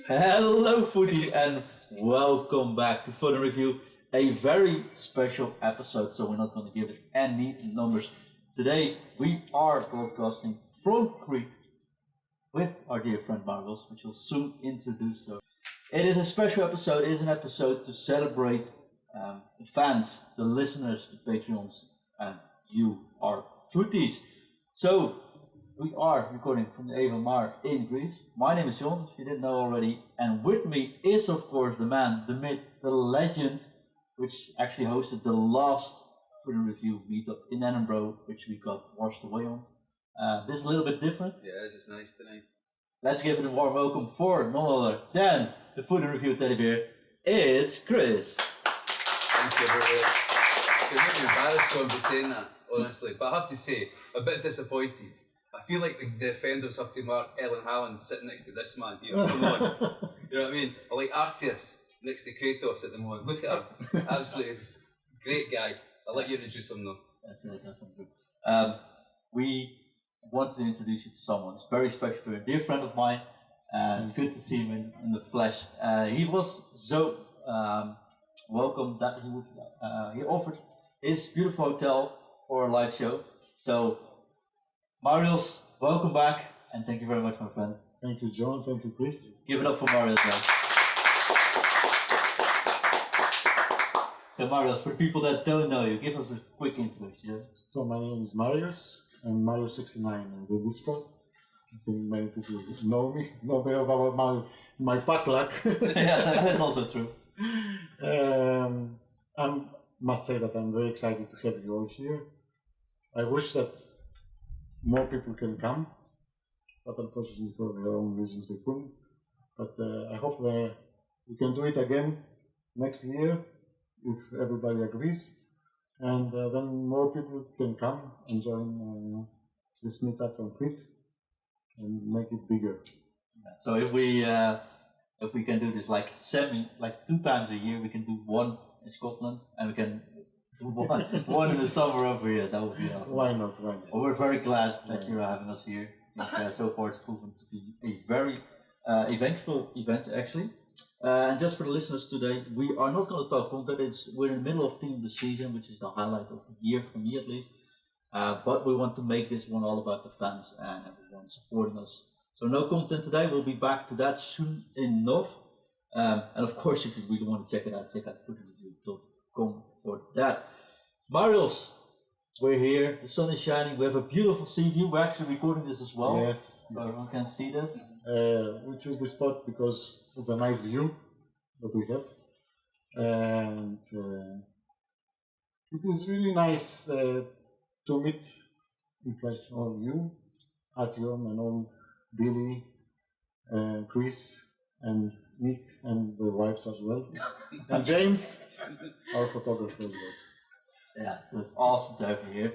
Hello Futties and welcome back to FUT IN Review, a very special episode, so we're not going to give it any numbers. Today we are broadcasting from Crete with our dear friend Marvels, which will soon introduce. So it is a special episode, it is an episode to celebrate the fans, the listeners, the Patreons, and you, our Futties. So we are recording from the Eva Mar in Greece. My name is John, if you didn't know already, and with me is of course the man, the myth, the legend, which actually hosted the last FUT IN Review meetup in Edinburgh, which we got washed away on. This is a little bit different. Yeah, this is nice tonight. Let's give it a warm welcome for none other than the FUT IN Review teddy bear. It's Chris. Thank you, brother. You're making me embarrassed going to saying that, honestly. But I have to say, a bit disappointed. I feel like the defenders have to mark Ellen Haaland sitting next to this man here. Come on. You know what I mean? I like Arceus next to Kratos at the moment. Look at him. Absolutely great guy. I'll let you introduce him though. That's it, definitely. We want to introduce you to someone who's very special to a dear friend of mine. It's good to see him in the flesh. He was so welcome that he offered his beautiful hotel for a live show. So Marius, welcome back, and thank you very much, my friend. Thank you, John. Thank you, Chris. Give it up for Marius, guys. So Marius, for people that don't know you, give us a quick introduction. So my name is Marius. I'm Marius69 on the Discord. I think many people know me, know about my pack luck. Yeah, that's also true. I must say that I'm very excited to have you all here. I wish that more people can come, but unfortunately for their own reasons they couldn't. But I hope we can do it again next year if everybody agrees, and then more people can come and join this meetup on Crete and make it bigger. So if we can do this like 2 times a year, we can do one in Scotland, and we can do one in the summer over here. That would be awesome. Why not? Why not? Well, we're very glad that you're having us here. So far it's proven to be a very eventful event actually. And just for the listeners today, we are not going to talk content. We're in the middle of Team of the Season, which is the highlight of the year for me at least. But we want to make this one all about the fans and everyone supporting us. So no content today. We'll be back to that soon enough. And of course, if you really want to check it out, check out futtiesreview.com for that. Marius, we're here. The sun is shining. We have a beautiful sea view. We're actually recording this as well. Yes. So everyone can see this. We choose this spot because of the nice view that we have, and it is really nice to meet in flesh all of you, Artyom and all, Billy, Chris, and Nick, and their wives as well, and James, our photographer as well. Yeah, so it's awesome to have you here.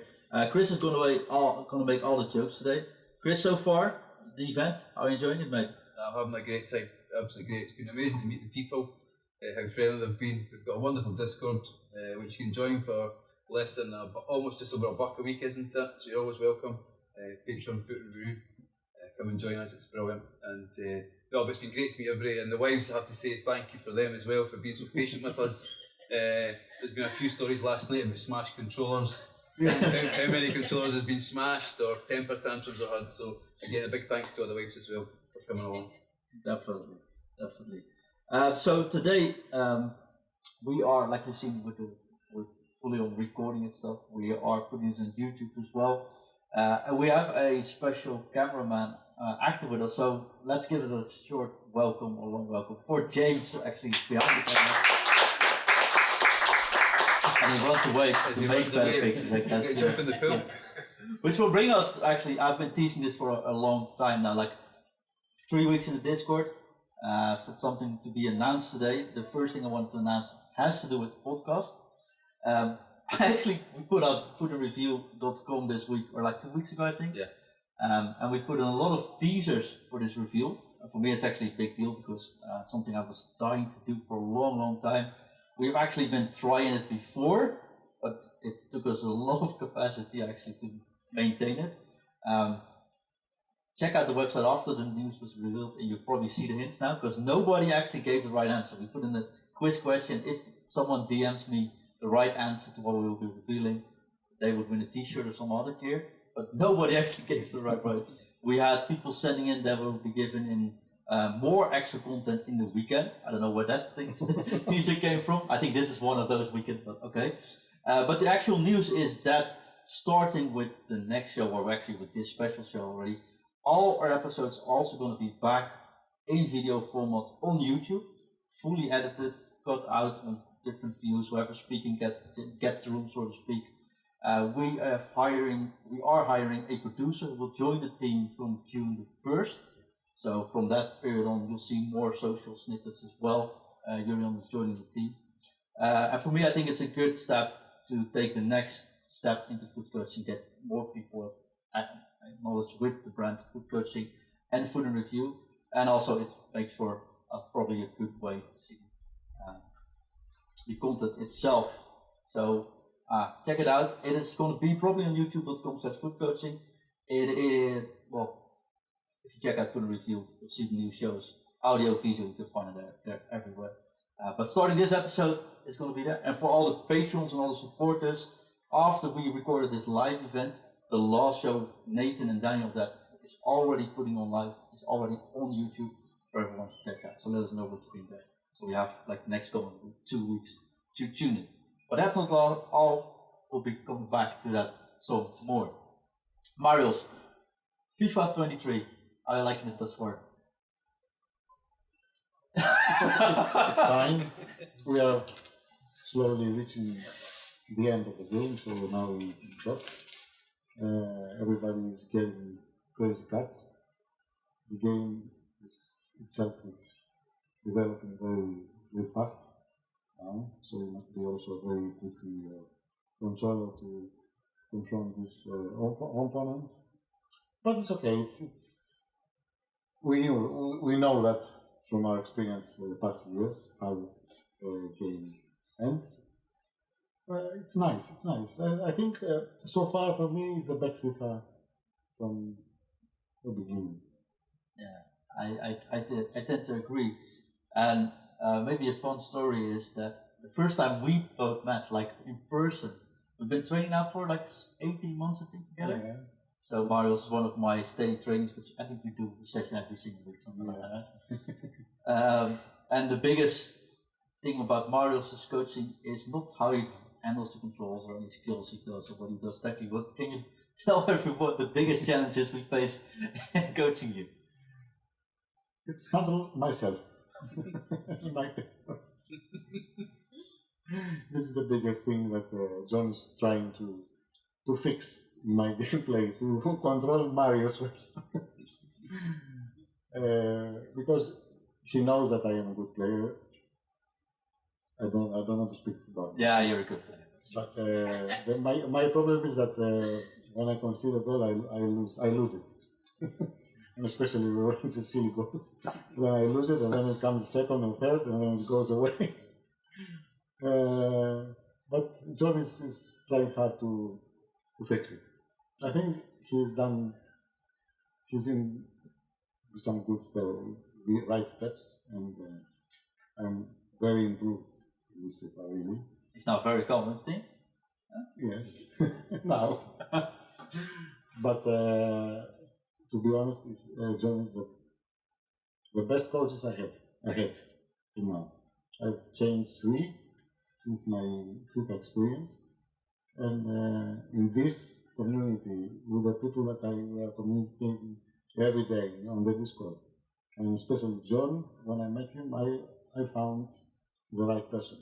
Chris is going to make all the jokes today. Chris, so far, the event, how are you enjoying it, mate? I'm having a great time, absolutely great. It's been amazing to meet the people, how friendly they've been. We've got a wonderful Discord, which you can join for less than almost just over $1 a week, isn't it? So you're always welcome. Patreon, FUT IN Review, come and join us, it's brilliant. And no, but it's been great to meet everybody, and the wives, I have to say thank you for them as well, for being so patient with us. There's been a few stories last night about smashed controllers. Yes. How many controllers has been smashed or temper tantrums are had, so again a big thanks to all the wives as well for coming along. Definitely. So today we are, like you've seen, we're fully on recording and stuff. We are putting this on YouTube as well, and we have a special cameraman active with us. So let's give it a short welcome or long welcome for James, actually behind the camera. And he runs away to make better pictures, I guess. Jump in the pool. Which will bring us, actually, I've been teasing this for a long time now, like 3 weeks in the Discord. I've said something to be announced today. The first thing I wanted to announce has to do with the podcast. We put out futinreview.com this week, or like 2 weeks ago, I think. Yeah. And we put in a lot of teasers for this review. For me, it's actually a big deal because it's something I was dying to do for a long time. We've actually been trying it before, but it took us a lot of capacity actually to maintain it. check out the website after the news was revealed, and you'll probably see the hints now, because nobody actually gave the right answer. We put in the quiz question, if someone DMs me the right answer to what we will be revealing, they would win a t-shirt or some other gear, but nobody actually gave the right one. We had people sending in that will be given in more extra content in the weekend. I don't know where that t-shirt came from. I think this is one of those weekends, but okay. But the actual news is that starting with the next show, or actually with this special show already, all our episodes are also going to be back in video format on YouTube, fully edited, cut out on different views. Whoever speaking gets the room, so to speak. We are hiring a producer who will join the team from June the 1st. So from that period on, you'll see more social snippets as well. Jurian is joining the team. And for me, I think it's a good step to take the next step into food coaching, get more people knowledge with the brand food coaching and food and review. And also it makes for probably a good way to see the content itself. So check it out. It is going to be probably on youtube.com/foodcoaching. It is, well, if you check out Food and Review, you'll see the new shows, audio, visual, you can find it there everywhere. But starting this episode, it's going to be there. And for all the patrons and all the supporters, after we recorded this live event, the last show, Nathan and Daniel, that is already putting on live, is already on YouTube for everyone to check out. So let us know what you think there. So we have like next coming 2 weeks to tune it. But that's not all. We'll be coming back to that some more. Marios, FIFA 23. I like it thus far. It's fine. We are slowly reaching the end of the game, so now in dots. Everybody is getting crazy cards. The game itself is developing very fast now, so you must be also very quickly controller to confront these opponents. But it's okay. We know that from our experience the past years how the game ends. It's nice. I think so far for me it's the best FIFA from the beginning. Yeah, I tend to agree. And maybe a fun story is that the first time we both met, like in person, we've been training now for like 18 months, I think, together. Yeah. So Marios is one of my steady trainings, which I think we do a session every single week, something like that. And the biggest thing about Marios' coaching is not how he handles the controls or any skills he does or what he does technically. What can you tell everyone the biggest challenges we face in coaching you? It's handle myself. This is the biggest thing that John is trying to fix in my gameplay, to control Marios first. Because he knows that I am a good player. I don't want to speak about yeah, you're a good player. But my problem is that when I concede a goal, I lose it. And especially when it's a silly goal. Then I lose it, and then it comes second and third, and then it goes away. But John is trying hard to fix it. I think he's in some good right steps, and I'm very improved in this FIFA, really. It's now very common thing. Yes, now. But to be honest, John is the best coaches I had till now. I've changed 3 since my FIFA experience, and in this community, with the people that I communicating every day on the Discord, and especially John, when I met him, I found the right person.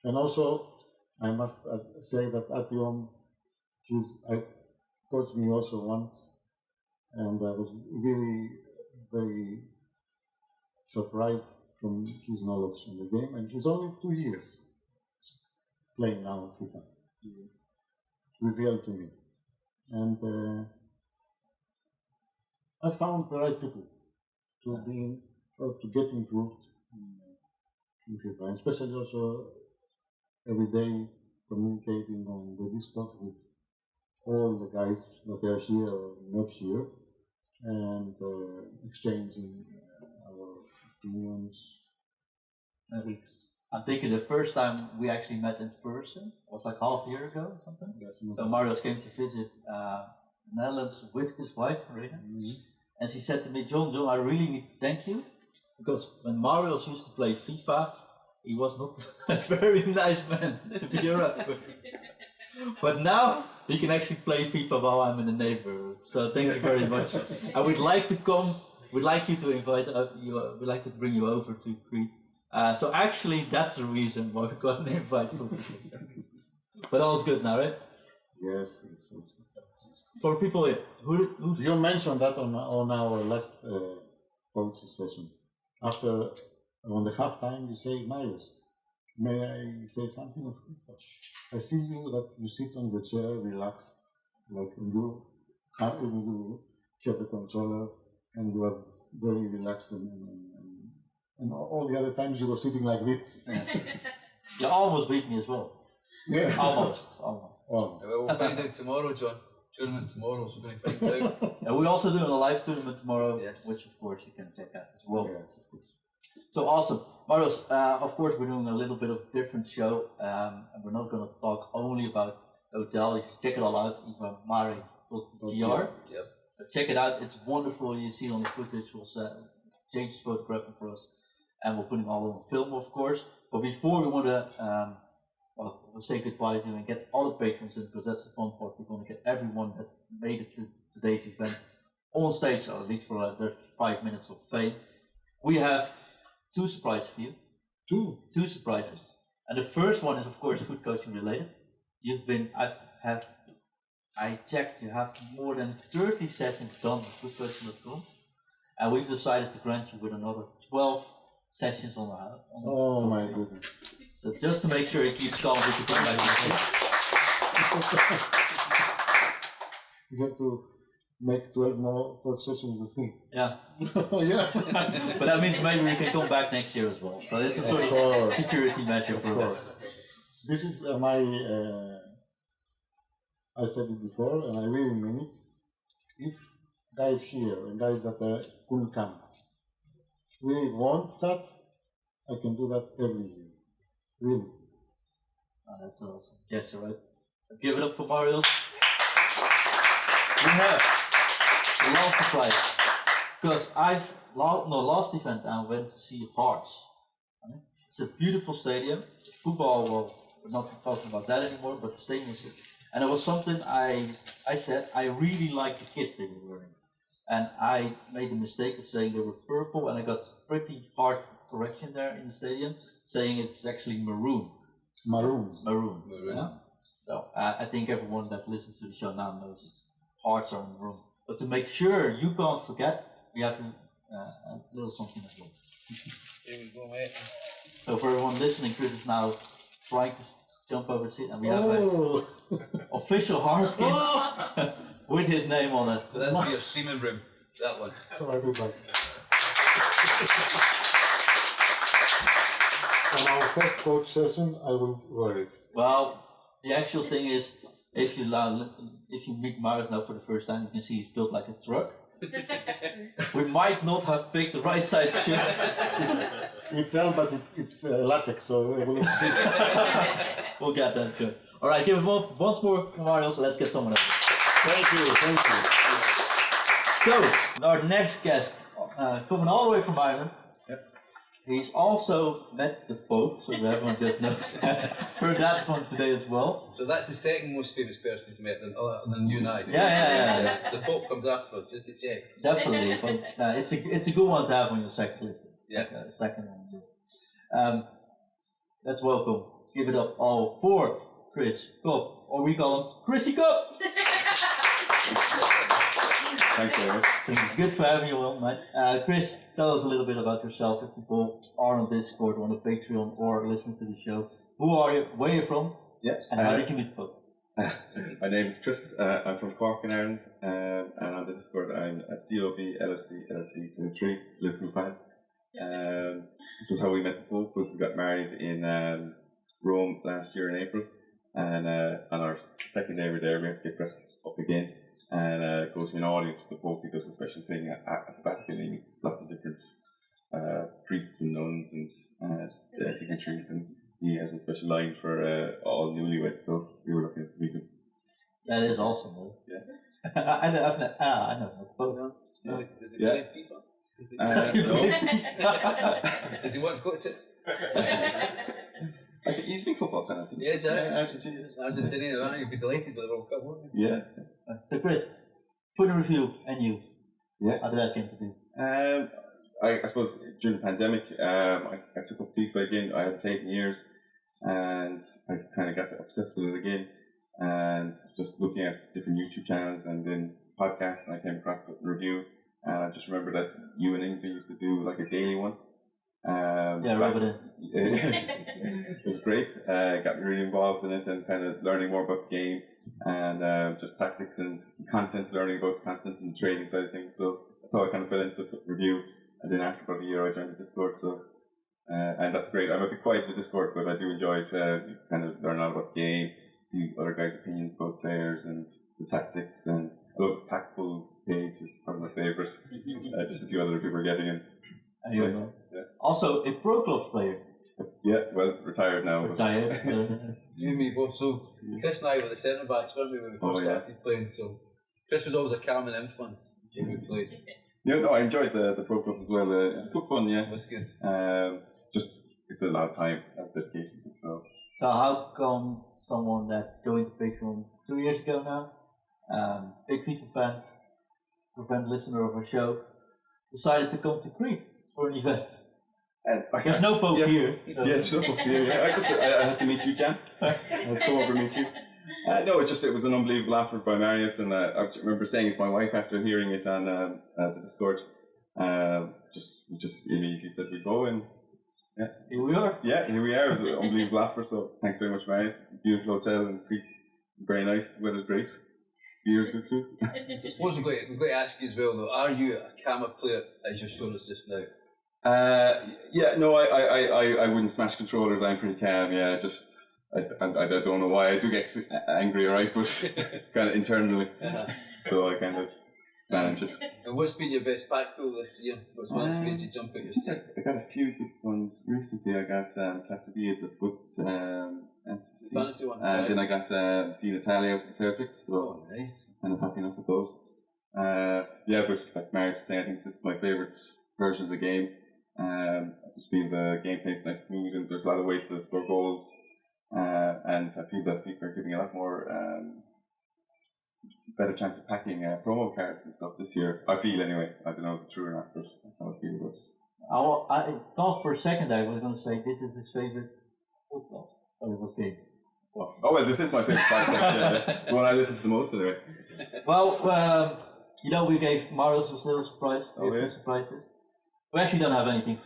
And also, I must say that Artyom, I coached me also once, and I was really very surprised from his knowledge on the game. And he's only 2 years playing now FIFA. He revealed to me, and I found the right people to get improved in FIFA, and especially also every day communicating on the Discord with all the guys that are here or not here, and exchanging our opinions, weeks. I'm thinking the first time we actually met in person was like half a year ago or something. Yes, So Marius came to visit Netherlands with his wife, Marina. And she said to me, John, I really need to thank you, because when Marius used to play FIFA, he was not a very nice man to be around with. But now he can actually play FIFA while I'm in the neighborhood. So thank you very much. And we'd like to come. We'd like you to invite you. We'd like to bring you over to Crete. So actually, that's the reason why we got an invite for today. But all's good now, right? Yes. For people here, who You mentioned that on our last coaching session. After on the halftime, you say, Marius, may I say something of FIFA? I see you that you sit on the chair, relaxed, like you have the controller, and you are very relaxed, and all the other times you were sitting like this. you almost beat me as well. Yeah, Almost. We'll find out tomorrow, John. Tournament tomorrow, so we're going to find out. And we're also doing a live tournament tomorrow, Yes. which of course you can check out as well. Yes, of course. So awesome. Marius, of course we're doing a little bit of a different show, and we're not going to talk only about hotel. You should check it all out, ivamari.gr. Yep. So check it out, it's wonderful. You see on the footage, James is photographing for us, and we're putting all on film, of course. But before we want to we'll say goodbye to you and get all the patrons in, because that's the fun part. We're going to get everyone that made it to today's event on stage, or at least for their 5 minutes of fame. We have two surprises for you. Two surprises. And the first one is, of course, food coaching related. I checked, you have more than 30 sessions done on foodcoaching.com. And we've decided to grant you with another 12 sessions on the Oh my goodness. So just to make sure he keeps calm, we can come back to You have to make 12 more coach sessions with me. Yeah. Yeah. But that means maybe we can come back next year as well. So it's a sort of security measure for us. This is I said it before, and I really mean it. If guys here and guys that couldn't come really want that, I can do that every year. Really. Oh, that's awesome. Yes, right. Give it up for Marius. We have the last surprise. Because last event I went to see Hearts. It's a beautiful stadium. Football, well, we're not talking about that anymore, but the stadium is good. And it was something I said, I really like the kits they were wearing. And I made the mistake of saying they were purple, and I got pretty hard correction there in the stadium, saying it's actually maroon. Maroon. Yeah? So I think everyone that listens to the show now knows it's hearts are maroon. But to make sure you can't forget, we have a little something as well. Here we go, mate. So for everyone listening, Chris is now trying to jump over the seat, and we have an official heart kit with his name on it. So that's for your streaming room, that one. So I go back. On our first coach session, I will wear it. Well, the actual thing is, if you meet Marius now for the first time, you can see he's built like a truck. We might not have picked the right size shirt. It's L, but it's latex, so we'll get that good. All right, give it once more for Marius. So let's get someone else. Thank you. So our next guest, coming all the way from Ireland. He's also met the Pope, so everyone just knows that. Heard that one today as well. So that's the second most famous person he's met than you and I. Yeah. The Pope comes afterwards, just to check. Definitely, but it's a good one to have on your second list. Yeah. Second one. Let's welcome, give it up all for Chris Cobb, or we call him Chrissy Cobb. Thanks very much. Good for having you on, mate. Chris, tell us a little bit about yourself. If people are on Discord, on the Patreon, or listening to the show, who are you? Where are you from? Yeah. And how did you meet the Pope? My name is Chris. I'm from Cork in Ireland, and on the Discord I'm a COB LFC 23 Liverpool fan. This was how we met the Pope. We got married in Rome last year in April, and on our second day we were there, we had to get dressed up again. and go to an audience with the Pope. He does a special thing at the Vatican. He meets lots of different priests and nuns and dignitaries, and he has a special line for all newlyweds. So we were lucky enough to meet him. That is awesome, though. Yeah. I know the Pope. Does he Yeah. play FIFA? Does he no. play FIFA? Does he want to coach it? I think he's a big football fan, I think. Yes, Argentina. Argentina, you'd be delighted with the World Cup, wouldn't you? Yeah. So, Chris, Foot In review and you. Yeah. How did that come to be? I suppose during the pandemic, I took up FIFA again. I hadn't played in years, and I kind of got obsessed with it again. And just looking at different YouTube channels and then podcasts, and I came across Foot In Review. And I just remember that you and Ingrid used to do like a daily one. Yeah, rub it in. It was great. Got me really involved in it and kind of learning more about the game and just tactics and content, learning about content and the trading side of things. So that's how I kind of fell into Foot Review. And then after about a year, I joined the Discord. So and that's great. I'm a bit quiet in the Discord, but I do enjoy it. Kind of learn all about the game, see other guys' opinions about players and the tactics. And I love the Pack Bulls page is probably my favourite, just to see what other people are getting in. Nice. Yeah. Also, a Pro Clubs player. Yeah, well, retired now. but- Retired. You and me both. So Chris and I were the centre backs, weren't we, when we first started playing? So Chris was always a calming influence when we played. Yeah, no, I enjoyed the Pro Clubs as well. It was good fun, yeah. It was good. Just, it's a lot of time of dedication to it, so. So how come someone that joined the Patreon 2 years ago now, big FIFA fan, frequent listener of our show, decided to come to Crete for an event? There's no Pope here. So. Yeah, there's no Pope here, yeah. I have to meet you, Jan. I'll come over and meet you. No, it was an unbelievable offer by Marius, and I remember saying it to my wife after hearing it on the Discord. We just immediately said we'd go, and yeah. Here we are. Yeah, here we are. It was an unbelievable offer, so thanks very much, Marius. It's a beautiful hotel in Crete, very nice, the weather's great. Beer's good too. I suppose we've got to ask you as well though, are you a Kama player as you're showing us just now? Yeah, no, I wouldn't smash controllers. I'm pretty calm. Yeah, just I don't know why I do get angry, right? But kind of internally, so I kind of manage it. And what's been your best pack pull this year? What's one's made you jump out your seat? I got a few good ones recently. I got Captivate the FUT Fantasy, Fantasy one, and right. then I got Di Natalia for the player picks. So Oh, nice. kind of happy enough with those. Yeah, but like Marius was saying, I think this is my favourite version of the game. I just feel the gameplay is nice, smooth, and there's a lot of ways to score goals. And I feel that FIFA are giving a lot more better chance of packing promo cards and stuff this year. I feel anyway. I don't know if it's true or not, but that's how I feel about it. I thought for a second I was going to say this is his favorite podcast. Oh, it was game. Oh well, this is my favourite podcast. The one I listen to the most anyway. Well, we gave Marius a little surprise. We have yeah? two surprises. We actually don't have anything.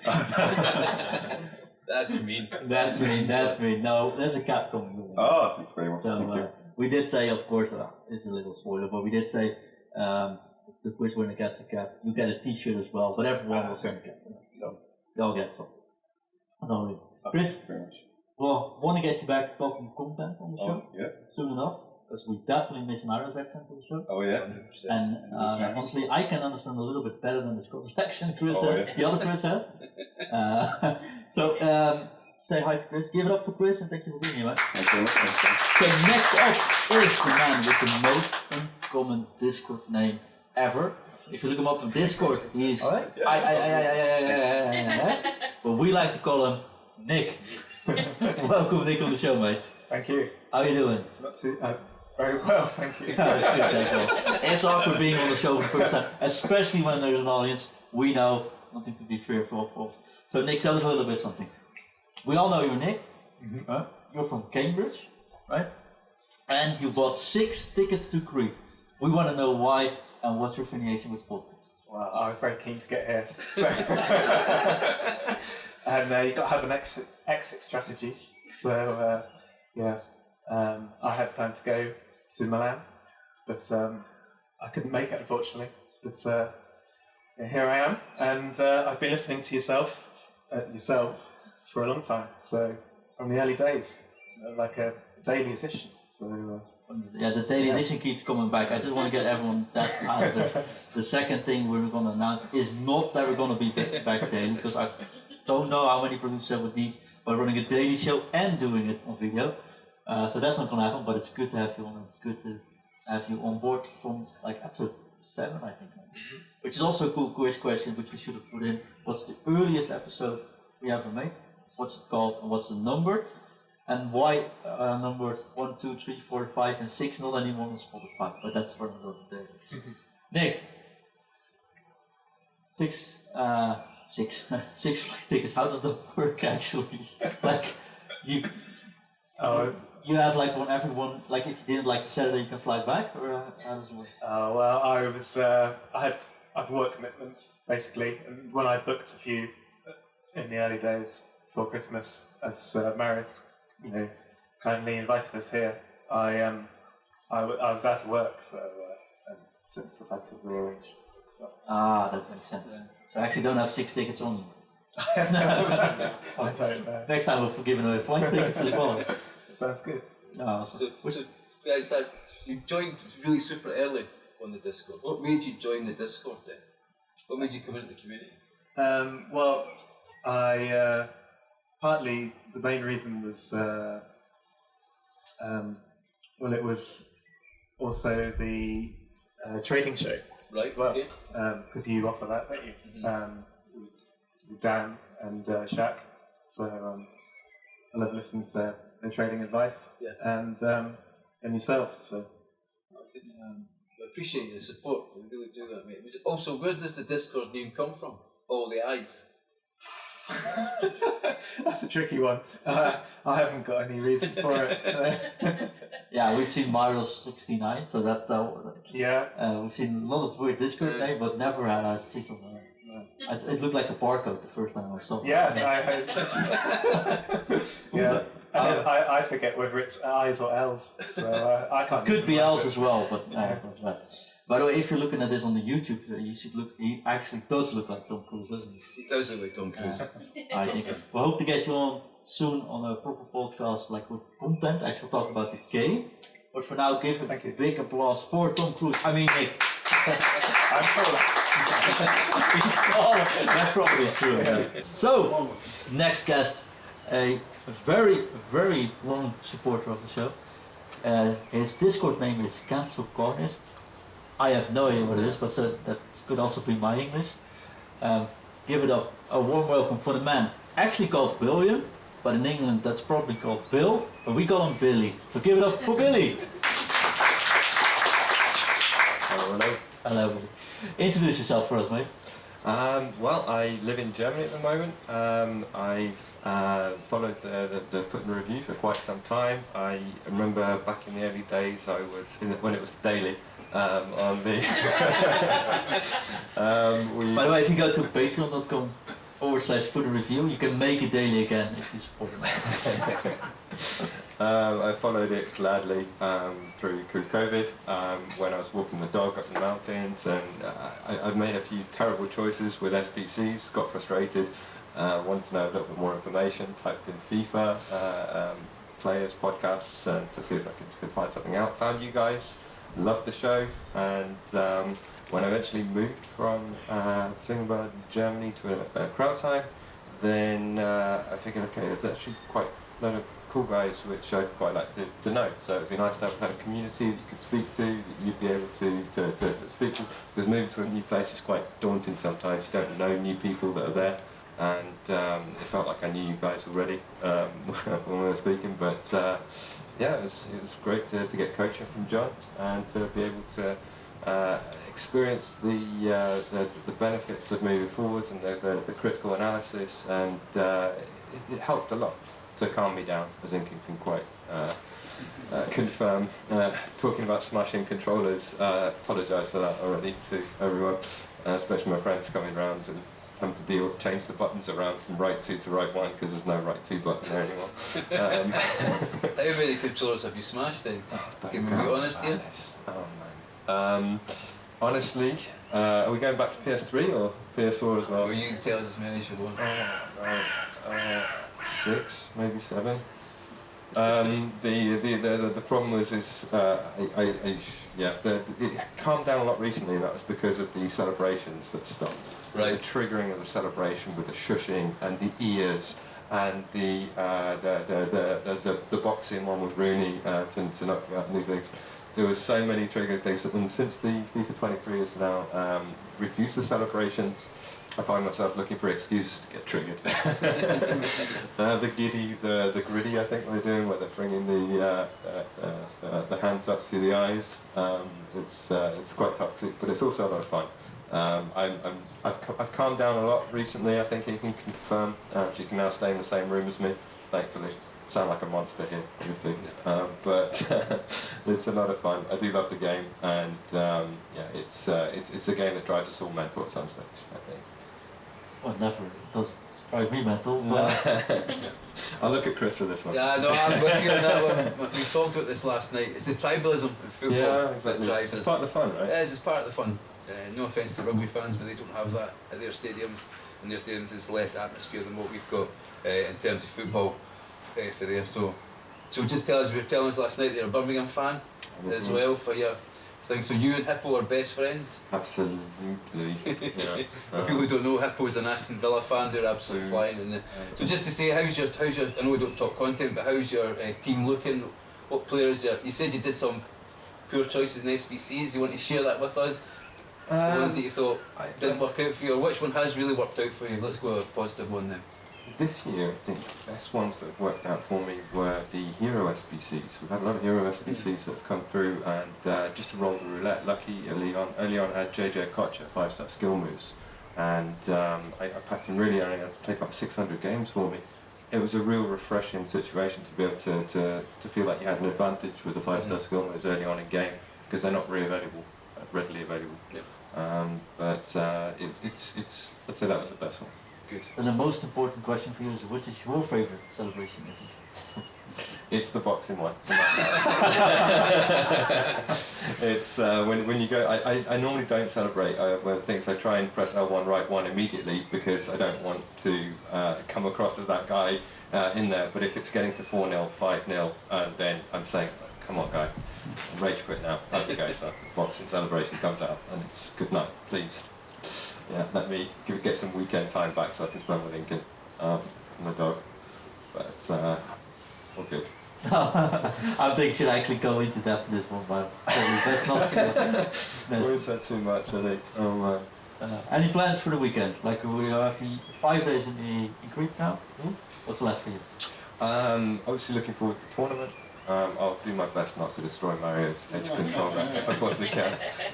That's mean. That's mean. No, there's a cap coming. Oh, thanks very much. Thank So you. we did say, of course, this is a little spoiler, but we did say if the quiz winner gets a cap, you get a T-shirt as well. But everyone will send a cap, so they'll get something. So, Chris, Thanks very much. well, want to get you back talking content on the show Yeah. soon enough, because we definitely miss an Irish accent on the show. Oh yeah. 100%. And honestly, I can understand a little bit better than the Scottish accent Yeah. the other Chris has. So say hi to Chris, give it up for Chris, and thank you for being here, man. Thanks very much. Thanks. So next up is the man with the most uncommon Discord name ever. If you look him up on Discord, he's but we like to call him Nick. Welcome, Nick, on the show, mate. Thank you. How you doing? Not too very well, thank you. It's good, thank you. It's awkward being on the show for the first time, especially when there's an audience. We know nothing to be fearful of. So Nick, tell us a little bit something. We all know you're Nick. Right? You're from Cambridge, right? And you bought 6 tickets to Crete. We want to know why and what's your affiliation with podcasts. Well, I was very keen to get here. So. And you've got to have an exit strategy. So I had planned to go to Milan, but I couldn't make it, unfortunately. But here I am, and I've been listening to yourselves for a long time. So from the early days, like a daily edition. So Yeah, the daily edition keeps coming back. I just want to get everyone that out of there. The second thing we're going to announce is not that we're going to be back daily, because I don't know how many producers I would need by running a daily show and doing it on video. So that's not going to happen, but it's good to have you on. It's good to have you on board from like episode 7, I think. Which is also a cool quiz question, which we should have put in. What's the earliest episode we ever made? What's it called and what's the number? And why number 1, 2, 3, 4, 5, and 6 not anymore on Spotify? But that's for another day. Nick, 6 flight tickets. How does that work actually? Like you have like one every one. Like if you didn't like the Saturday, you can fly back, or how does it work? Well, I've work commitments basically, and when I booked a few in the early days before Christmas, as Marius, kindly invited us here, I was out of work, so and since I've had to rearrange. That makes sense. Yeah. So I actually don't have 6 tickets on. I don't know. Next time we'll give away flight tickets as well. Sounds good. So guys, you joined really super early on the Discord. What made you join the Discord then? What made you come into the community? Well, I partly the main reason was it was also the trading show, right? As well, okay. Because you offer that, don't you? With Dan and Shaq. So I love listening to their trading advice. Yeah. And yourselves. So. I appreciate the support. We really do that, mate. Also, where does the Discord name come from? All the eyes. That's a tricky one. I haven't got any reason for it. Yeah, we've seen Mario's 69, so that yeah. we've seen a lot of weird Discord name, but never had I see something. It looked like a barcode the first time I saw it. Yeah, yeah. I forget whether it's I's or L's, so I can't. Could be L's as well, but by the way, if you're looking at this on the YouTube, you should look. He actually does look like Tom Cruise, doesn't he? He does look like Tom Cruise. I think we hope to get you on soon on a proper podcast, like with content. Actually, talk about the game. But for now, give a big applause for Tom Cruise. I mean, Nick. I'm sorry. That's probably true. Yeah. So, next guest, a very, very long supporter of the show. His Discord name is Cancel Corners. I have no idea what it is, but so that could also be my English. Give it up a warm welcome for the man actually called William, but in England that's probably called Bill, but we call him Billy. So give it up for Billy. Hello. Hello. Introduce yourself for us, mate. Well, I live in Germany at the moment. I've followed the FUT IN review for quite some time. I remember back in the early days, I was when it was daily on the. By the way, if you go to patreon.com/FUT IN review, you can make it daily again if you support it. I followed it gladly through COVID when I was walking the dog up the mountains, and I've made a few terrible choices with SPCs, got frustrated, wanted to know a little bit more information, typed in FIFA, players, podcasts, and to see if I could find something out. Found you guys, loved the show, and when I eventually moved from Singapore, Germany to Krautheim, then I figured, okay, it's actually quite a lot of cool guys which I'd quite like to know. So it'd be nice to have a community that you could speak to, that you'd be able to speak to, because moving to a new place is quite daunting sometimes. You don't know new people that are there, and it felt like I knew you guys already when we were speaking, but yeah, it was great to get coaching from John and to be able to experience the benefits of moving forwards and the critical analysis, and it helped a lot to calm me down, as Inky can quite confirm. Talking about smashing controllers, apologise for that already to everyone, especially my friends coming around and having to change the buttons around from right 2 to right 1 because there's no right 2 button there anymore. How many controllers have you smashed then? Can we be honest here? Oh man. Honestly, are we going back to PS3 or PS4 as well? Well, you can tell us as many as you want. 6, maybe 7. The problem was it calmed down a lot recently. That was because of the celebrations that stopped. Right. The triggering of the celebration with the shushing and the ears and the boxing one with Rooney to knock you out and these things. There was so many triggering things, and since the FIFA 23 has now reduced the celebrations, I find myself looking for excuses to get triggered. The giddy, the gritty, I think they're doing, where they're bringing the hands up to the eyes. It's quite toxic, but it's also a lot of fun. I've calmed down a lot recently. I think you can confirm. She can now stay in the same room as me, thankfully. Sound like a monster here, obviously, but it's a lot of fun. I do love the game, and it's a game that drives us all mental at some stage, I think. Well, never. It does drive me mental, but I'll look at Chris for this one. Yeah, no, I'm with you on that one. We talked about this last night. It's the tribalism in football Yeah, exactly. that drives It's us. part of the fun, right? It is, it's part of the fun. No offence to rugby fans, but they don't have that at their stadiums. And their stadiums is less atmosphere than what we've got in terms of football for there. So just tell us, you were telling us last night that you're a Birmingham fan as well for your thing. So you and Hippo are best friends? Absolutely. Yeah. For people who don't know, Hippo's an Aston Villa fan. They're absolutely flying. And so just to say, how's your? I know we don't talk content, but how's your team looking? What players? You said you did some poor choices in SBCs. You want to share that with us? The ones that you thought didn't work out for you, or which one has really worked out for you? Let's go with a positive one then. This year, I think the best ones that have worked out for me were the Hero SBCs. We've had a lot of Hero SBCs that have come through, and just to roll the roulette, lucky early on I had JJ Kocher, 5-star skill moves, and I packed him really early enough to take up 600 games for me. It was a real refreshing situation to be able to feel like you had an advantage with the 5-star skill moves early on in game, because they're not readily available. Yep. But I'd say that was the best one. Good. and the most important question for you is, which is your favourite celebration in FIFA? It's the boxing one. It's when you go. I normally don't celebrate when things. I try and press L1 right one immediately because I don't want to come across as that guy in there. But if it's getting to 4-0, 5-0, then I'm saying, come on, guy, rage quit now. Have you guys? Boxing celebration comes out, and it's good night, please. Yeah, let me get some weekend time back so I can spend with Lincoln and the dog. But all good. I think should actually go into depth in this one, but probably best not to. Always said too much, I think. Oh, Any plans for the weekend? Like we have the 5 days in Crete now. What's left for you? Obviously looking forward to the tournament. I'll do my best not to destroy Mario's edge controller if I possibly can.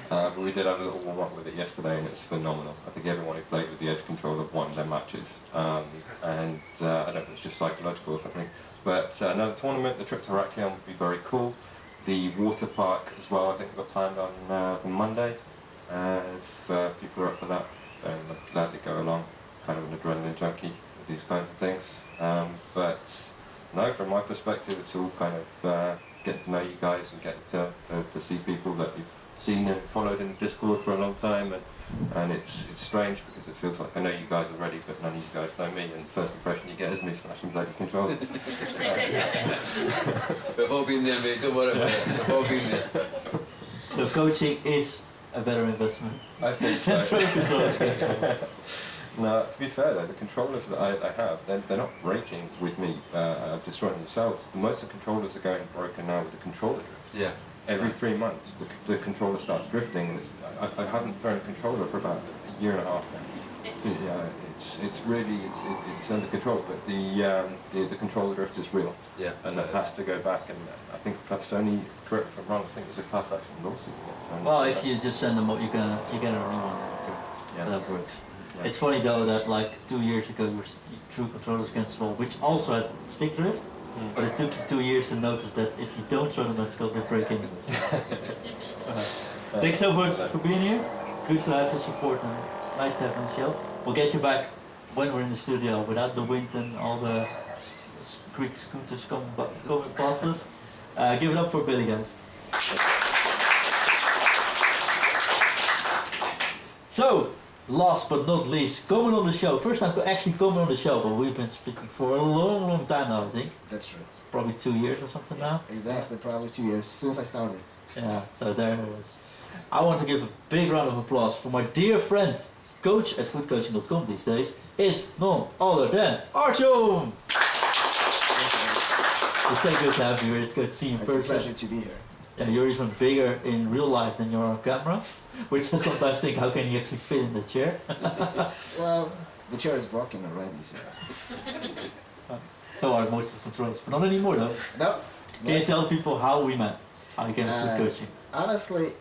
But we did have a little warm up with it yesterday, and it's phenomenal. I think everyone who played with the edge controller won their matches, and I don't know if it's just psychological or something. But another tournament, the trip to Heraklion would be very cool. The water park as well, I think we've got planned on Monday. If people are up for that, then I'd gladly go along. Kind of an adrenaline junkie with these kinds of things. But no, from my perspective, it's all kind of getting to know you guys and getting to see people that you've seen and followed in Discord for a long time, and it's strange because it feels like I know you guys already, but none of you guys know me, and the first impression you get is me smashing bloody controllers. We've all been there, mate, don't worry about it. We've all been there. So coaching is a better investment. I think so. That's really controllers. No, to be fair though, the controllers that I have, they're not breaking with me, destroying themselves. Most of the controllers are going broken now with the controller drift. Yeah. Every 3 months, the controller starts drifting, and I haven't thrown a controller for about a year and a half now. Yeah, it's really it's under control, but the controller drift is real. Yeah. And that has to go back, and I think Sony, correct me if I'm wrong, I think it was a class action lawsuit. Well, if you just send them up, you get a new one. Yeah. That works. Yeah. It's funny though that like 2 years ago you were threw controllers against the wall, which also had stick drift, but it took you 2 years to notice that if you don't throw them against the wall, they break anyways. Thanks so much for being here. Good to have your support and nice to have you on the show. We'll get you back when we're in the studio without the wind and all the Greek scooters coming past us. Give it up for Billy, guys. So, last but not least, coming on the show. First time actually coming on the show, but we've been speaking for a long, long time now, I think. That's true. Probably 2 years or something now. Exactly, probably 2 years since I started. Yeah, so there it is. I want to give a big round of applause for my dear friend, coach at footcoaching.com these days. It's none other than Artyom! It's so good to have you here. It's good to see you in It's a person. pleasure to be here. Yeah, you're even bigger in real life than you are on camera, which I sometimes think, how can you actually fit in the chair? Well, the chair is broken already, so. So are most of the controls, but not anymore though. No. Can you tell people how we met? How you came to foot coaching? Honestly,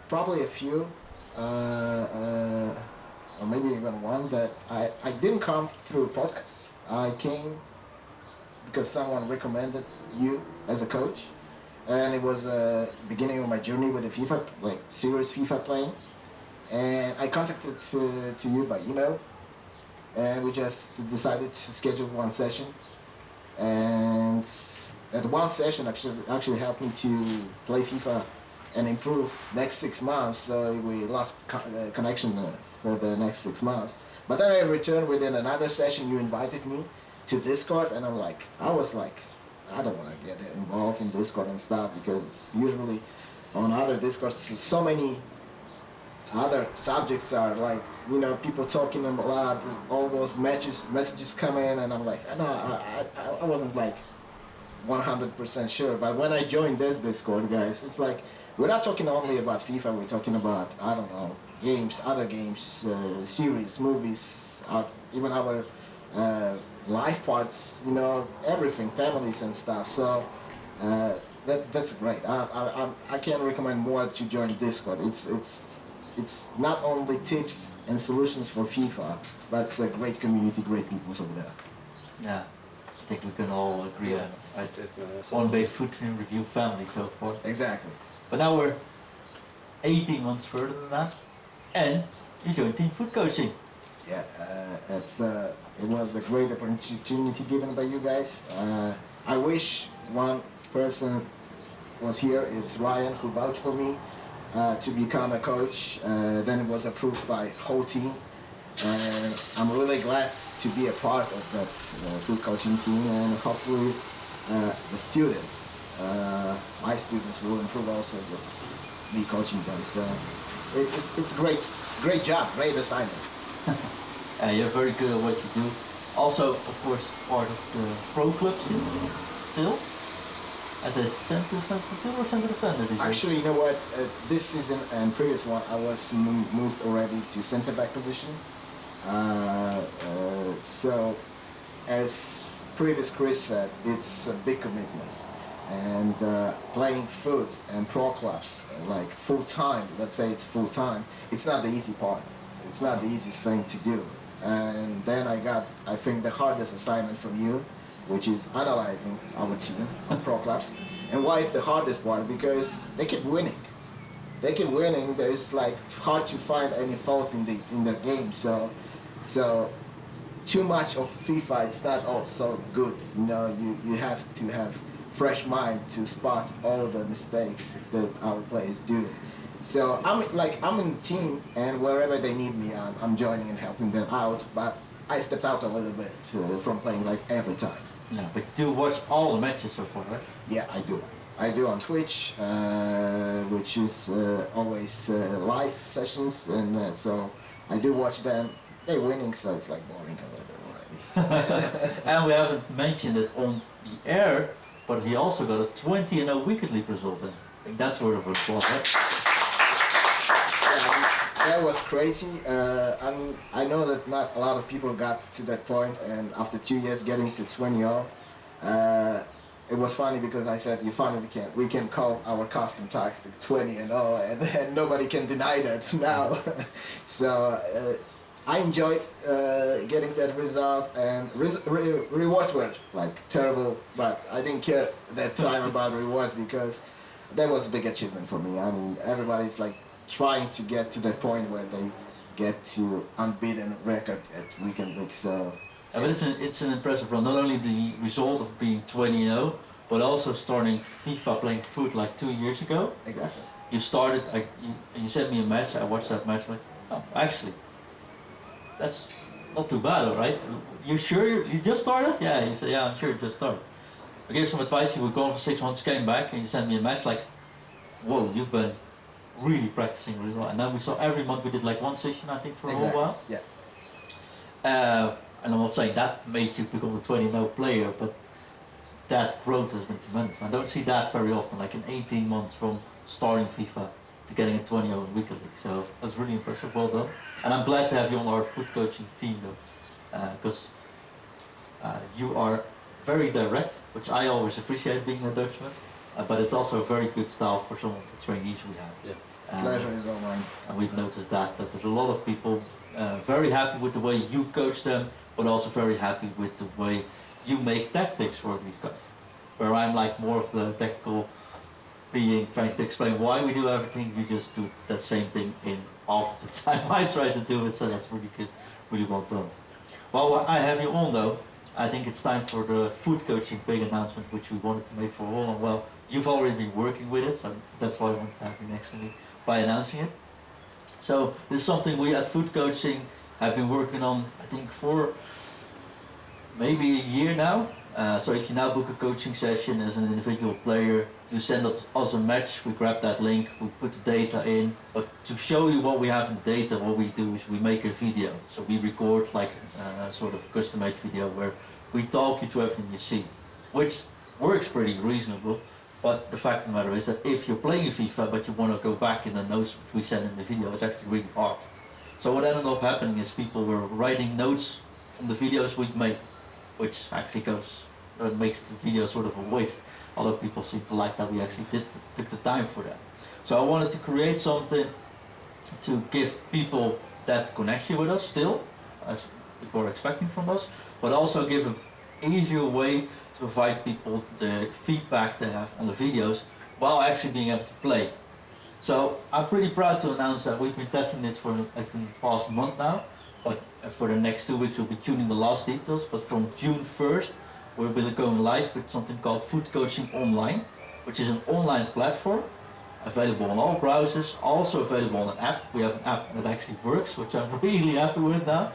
probably a few, or maybe even one, but I didn't come through podcasts. I came because someone recommended you as a coach, and it was beginning of my journey with the FIFA, like serious FIFA playing, and I contacted to you by email, and we just decided to schedule one session, and that one session actually helped me to play FIFA and improve next 6 months. So we lost connection for the next 6 months. But then I returned within another session. You invited me to Discord, and I was like, I don't want to get involved in Discord and stuff, because usually on other Discords, so many other subjects are like, you know, people talking a lot, all those messages come in, and I'm like, I wasn't like 100% sure. But when I joined this Discord, guys, it's like, we're not talking only about FIFA, we're talking about, I don't know, games, other games, series, movies, even our life parts, you know, everything, families and stuff. So that's great. I can't recommend more to join Discord. It's not only tips and solutions for FIFA, but it's a great community, great people over there. Yeah, I think we can all agree on it. Definitely. One big foot in review family so far. Exactly. But now we're 18 months further than that, and you joined Team Foot Coaching. Yeah, it was a great opportunity given by you guys. I wish one person was here. It's Ryan, who vouched for me to become a coach. Then it was approved by whole team, and I'm really glad to be a part of that food coaching team, and hopefully the students, my students, will improve also just me coaching them. So it's great job, great assignment. You're very good at what you do. Also, of course, part of the pro club still. As a center defensive or center defender? Actually, you know what? This season and previous one, I was moved already to center back position. So, as previous Chris said, it's a big commitment. And playing foot and pro clubs, like full time, let's say it's full time, it's not the easy part. It's not the easiest thing to do. And then I got, I think, the hardest assignment from you, which is analyzing our team on pro clubs. And why it's the hardest part? Because they keep winning. They keep winning. There's like hard to find any faults in their game. So too much of FIFA, it's not all so good. You know, you have to have fresh mind to spot all the mistakes that our players do. So I'm in the team, and wherever they need me, I'm joining and helping them out. But I stepped out a little bit from playing like every time. Yeah, but you do watch all the matches so far, right? Yeah, I do. I do on Twitch, which is always live sessions, and so I do watch them. They're winning, so it's like boring a little bit already. And we haven't mentioned it on the air, but he also got a 20-0 Weekend League result. I think that's worth of applause, right? That was crazy. I know that not a lot of people got to that point, and after 2 years getting to 20-0, it was funny because I said, we can call our custom tags to 20-0, and nobody can deny that now. So I enjoyed getting that result, and rewards were like terrible, but I didn't care that time about rewards because that was a big achievement for me. I mean, everybody's like trying to get to that point where they get to unbeaten record at Weekend League. So yeah, but it's an impressive run. Not only the result of being 20-0, but also starting FIFA playing foot like 2 years ago. exactly. You started, you sent me a match, I watched that match like, oh, actually, that's not too bad, all right? You sure you just started? Yeah, he said, yeah, I'm sure you just started. I gave some advice, he would go on for 6 months, came back, and he sent me a match like, whoa, you've been really practicing really well. And then we saw every month we did like one session, I think, for a whole while. Yeah. And I'm not saying that made you become a 20-0 player, but that growth has been tremendous. I don't see that very often, like in 18 months from starting FIFA to getting a 20-0 in Weekend League. So that's really impressive, well done. And I'm glad to have you on our foot coaching team though, because you are very direct, which I always appreciate being a Dutchman, but it's also a very good style for some of the trainees we have. Yeah. Pleasure is all mine. And we've noticed that there's a lot of people very happy with the way you coach them, but also very happy with the way you make tactics for these guys. Where I'm like more of the tactical being, trying to explain why we do everything, you just do that same thing in half of the time I try to do it, so that's really good, really well done. Well, I have you on though, I think it's time for the foot coaching big announcement which we wanted to make for all, and well, you've already been working with it, so that's why I wanted to have you next to me by announcing it. So this is something we at Foot Coaching have been working on, I think, for maybe a year now. So if you now book a coaching session as an individual player, you send us a match, we grab that link, we put the data in, but to show you what we have in the data, what we do is we make a video. So we record like a sort of custom-made video where we talk you through everything you see, which works pretty reasonable. But the fact of the matter is that if you're playing FIFA but you want to go back in the notes which we send in the video, it's actually really hard. So what ended up happening is people were writing notes from the videos we'd made, which actually makes the video sort of a waste. Other people seem to like that we actually took the time for that. So I wanted to create something to give people that connection with us still, as people are expecting from us, but also give an easier way to provide people the feedback they have on the videos while actually being able to play. So I'm pretty proud to announce that we've been testing this for like the past month now, but for the next 2 weeks we'll be tuning the last details, but from June 1st we'll be going live with something called Foot Coaching Online, which is an online platform available on all browsers, also available on an app. We have an app that actually works, which I'm really happy with now.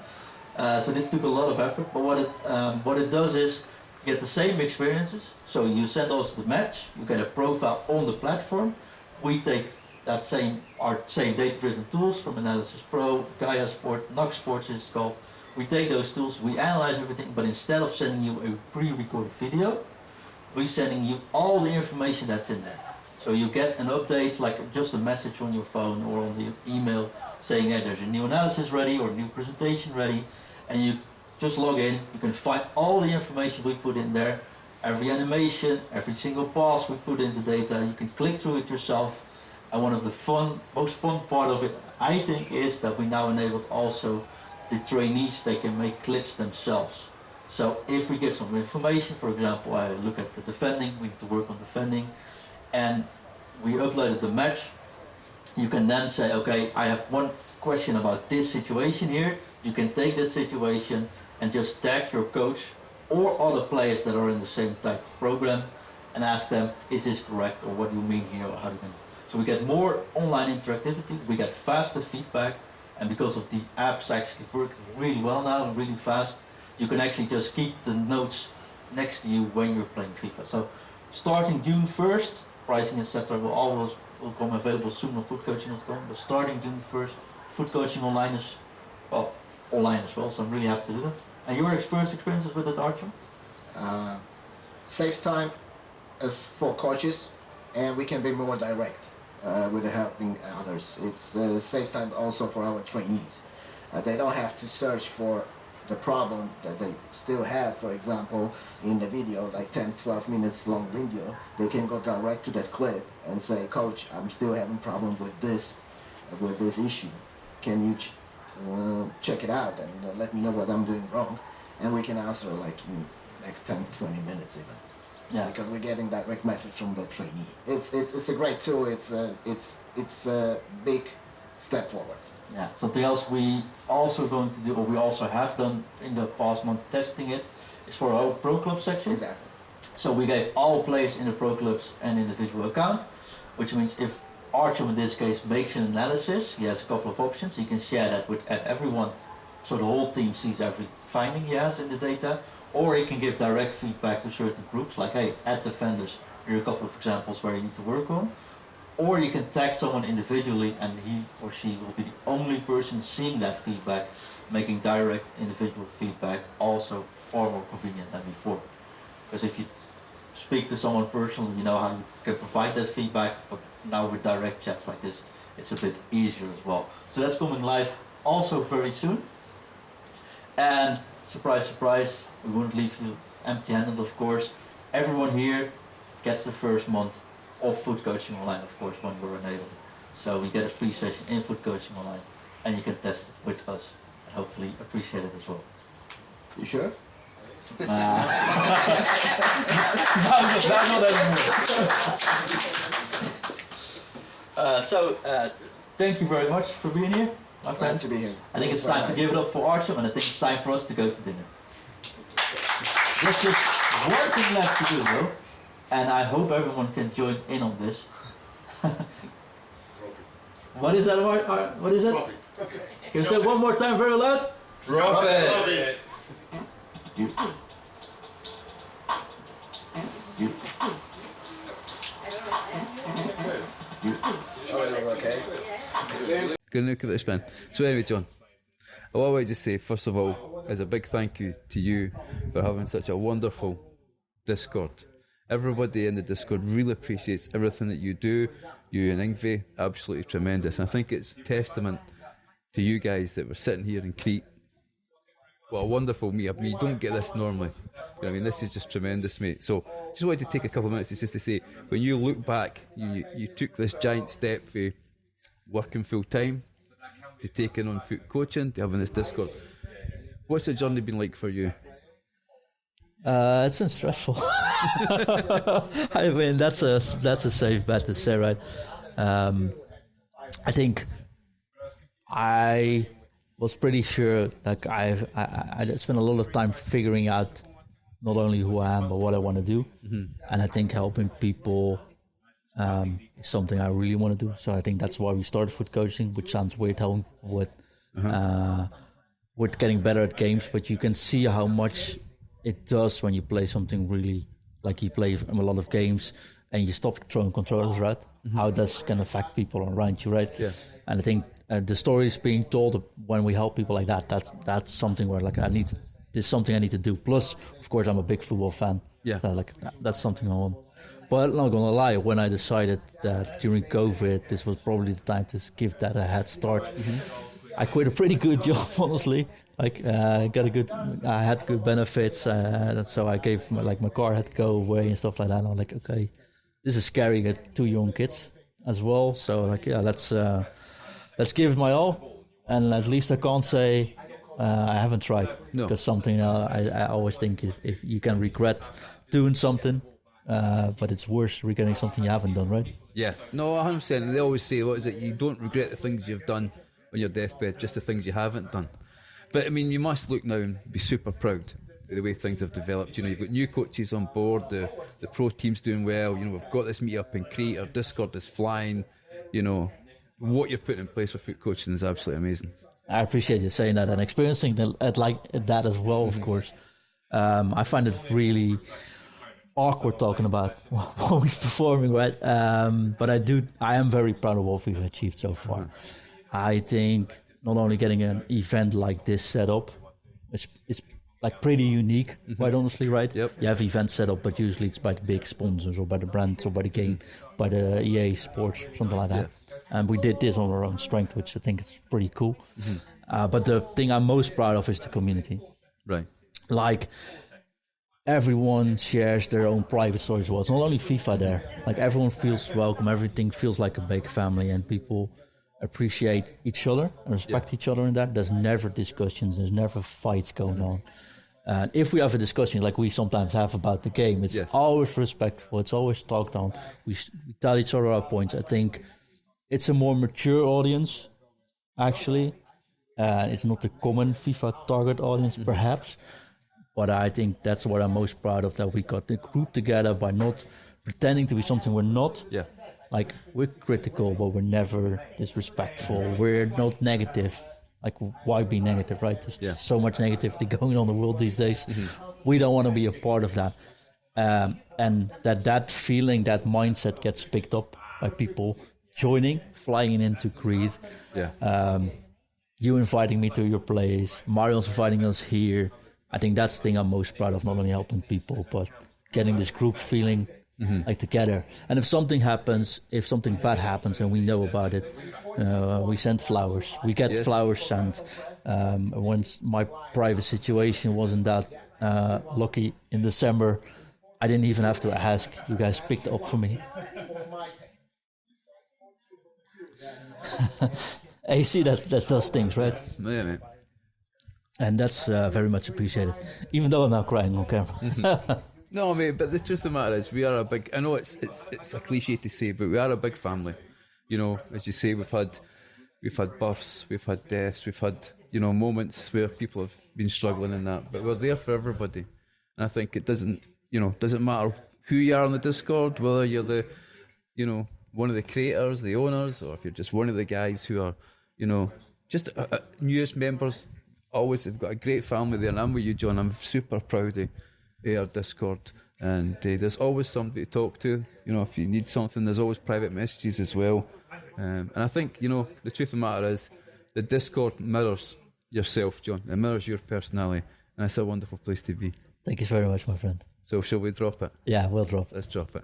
So this took a lot of effort, but what it does is you get the same experiences. So you send us the match, you get a profile on the platform. We take that our same data-driven tools from Analysis Pro, Gaia Sport, Nox Sports is called. We take those tools, we analyze everything, but instead of sending you a pre-recorded video, we're sending you all the information that's in there. So you get an update, like just a message on your phone or on the email saying, hey, there's a new analysis ready or a new presentation ready, and you just log in, you can find all the information we put in there, every animation, every single pass we put in the data, you can click through it yourself. And one of the most fun part of it, I think, is that we now enabled also the trainees, they can make clips themselves. So if we give some information, for example, I look at the defending, we need to work on defending, and we uploaded the match, you can then say, okay, I have one question about this situation here. You can take that situation and just tag your coach or other players that are in the same type of program and ask them, is this correct, or what do you mean here, or how do you mean? So we get more online interactivity, we get faster feedback, and because of the apps actually working really well now and really fast, you can actually just keep the notes next to you when you're playing FIFA. So starting June 1st, pricing etc. will come available soon on footcoaching.com, but starting June 1st, Foot Coaching Online is online as well, so I'm really happy to do that. And your first experiences with it, Archie? Saves time as for coaches, and we can be more direct with helping others. It's saves time also for our trainees. They don't have to search for the problem that they still have, for example, in the video, like 10-12 minutes long video. They can go direct to that clip and say, Coach, I'm still having problem with this issue. Can you check it out and let me know what I'm doing wrong? And we can answer like in next 10-20 minutes even. Yeah. Because we're getting direct message from the trainee. It's a great tool. It's a big step forward. Yeah, something else we also going to do, or we also have done in the past month testing it, is for our Pro Club section. Exactly. So we gave all players in the Pro Clubs an individual account, which means if Archie in this case makes an analysis, he has a couple of options. He can share that with everyone so the whole team sees every finding he has in the data, or he can give direct feedback to certain groups, like, hey, at defenders, here are a couple of examples where you need to work on. Or you can tag someone individually and he or she will be the only person seeing that feedback, making direct individual feedback also far more convenient than before. Because if you speak to someone personally, you know how you can provide that feedback, but now with direct chats like this, it's a bit easier as well. So that's coming live also very soon. And surprise, surprise, we won't leave you empty-handed, of course. Everyone here gets the first month of FUT Coaching Online, of course, when we're enabled. So we get a free session in FUT Coaching Online, and you can test it with us, and hopefully appreciate it as well. You sure? Thank you very much for being here, my Glad friend. to be here. I think it's time to give it up for Archer, and I think it's time for us to go to dinner. There's just one thing left to do, though, and I hope everyone can join in on this. What is that, what is it? Can you say it one more time very loud? Drop it! You. You. Good look at this, man. So anyway, John, what I want to just say, first of all, is a big thank you to you for having such a wonderful Discord. Everybody in the Discord really appreciates everything that you do. You and Ingve, absolutely tremendous. And I think it's testament to you guys that we're sitting here in Crete. What a wonderful meetup. I mean, you don't get this normally. You know what I mean, this is just tremendous, mate. So, just wanted to take a couple of minutes just to say, when you look back, you took this giant step for working full time to taking on FUT coaching to having this Discord. What's the journey been like for you? It's been stressful. I mean, that's a safe bet to say, right? I think I was pretty sure, like I spent a lot of time figuring out not only who I am but what I want to do, and I think helping people is something I really want to do. So I think that's why we started FUT coaching, which sounds weird, helping with getting better at games, but you can see how much it does when you play something really, like you play a lot of games and you stop throwing controllers, right? How that can affect people around you, right? Yeah. And I think the stories being told when we help people like that, that's something where like there's something I need to do. Plus, of course, I'm a big football fan. Yeah. So like that's something I want. But I'm not gonna lie, when I decided that during COVID, this was probably the time to give that a head start, I quit a pretty good job, honestly. Like I had good benefits, so I gave my car had to go away and stuff like that. And I'm like, okay, this is scary. I got 2 young kids as well, so like, yeah, let's give it my all. And at least I can't say I haven't tried. No. Because something I always think if you can regret doing something, but it's worse regretting something you haven't done, right? Yeah, no, 100%. And they always say, what is it? You don't regret the things you've done on your deathbed, just the things you haven't done. But I mean, you must look now and be super proud of the way things have developed. You know, you've got new coaches on board, the pro team's doing well. You know, we've got this meet up in Crete, our Discord is flying. You know, what you're putting in place for FUT coaching is absolutely amazing. I appreciate you saying that and experiencing that as well, of course. I find it really awkward talking about what we're performing, right? But I am very proud of what we've achieved so far. I think not only getting an event like this set up, it's like pretty unique, quite honestly, right? Yep. You have events set up, but usually it's by the big sponsors or by the brands or by the game, by the EA Sports, something like that. And we did this on our own strength, which I think is pretty cool. But the thing I'm most proud of is the community. Right. Like, everyone shares their own private stories as well. It's not only FIFA there. Like, everyone feels welcome. Everything feels like a big family, and people appreciate each other and respect each other in that. There's never discussions. There's never fights going on. And if we have a discussion like we sometimes have about the game, it's always respectful. It's always talked on. We tell each other our points. I think it's a more mature audience, actually. It's not the common FIFA target audience, perhaps. But I think that's what I'm most proud of, that we got the group together by not pretending to be something we're not. Yeah. Like, we're critical, but we're never disrespectful. We're not negative. Like, why be negative, right? There's just so much negativity going on in the world these days. We don't want to be a part of that. And that feeling, that mindset gets picked up by people joining, flying into Crete. Yeah. You inviting me to your place, Mario's inviting us here. I think that's the thing I'm most proud of, not only helping people, but getting this group feeling like together. And if something happens, if something bad happens and we know about it, we send flowers. We get flowers sent. Once my private situation wasn't that lucky in December, I didn't even have to ask. You guys picked it up for me. You see that does things, right? Yeah, mate. And that's very much appreciated. Even though I'm now crying on camera. No, mate, but the truth of the matter is we are a big... I know it's a cliche to say, but we are a big family. You know, as you say, we've had births, we've had deaths, we've had, you know, moments where people have been struggling in that. But we're there for everybody. And I think it doesn't matter who you are on the Discord, whether you're the, you know, one of the creators, the owners, or if you're just one of the guys who are, you know, just newest members. Always, we've got a great family there, and I'm with you, John. I'm super proud of our Discord, and there's always somebody to talk to. You know, if you need something, there's always private messages as well. And I think, you know, the truth of the matter is the Discord mirrors yourself, John. It mirrors your personality, and it's a wonderful place to be. Thank you very much, my friend. So shall we drop it? Yeah, we'll drop it. Let's drop it.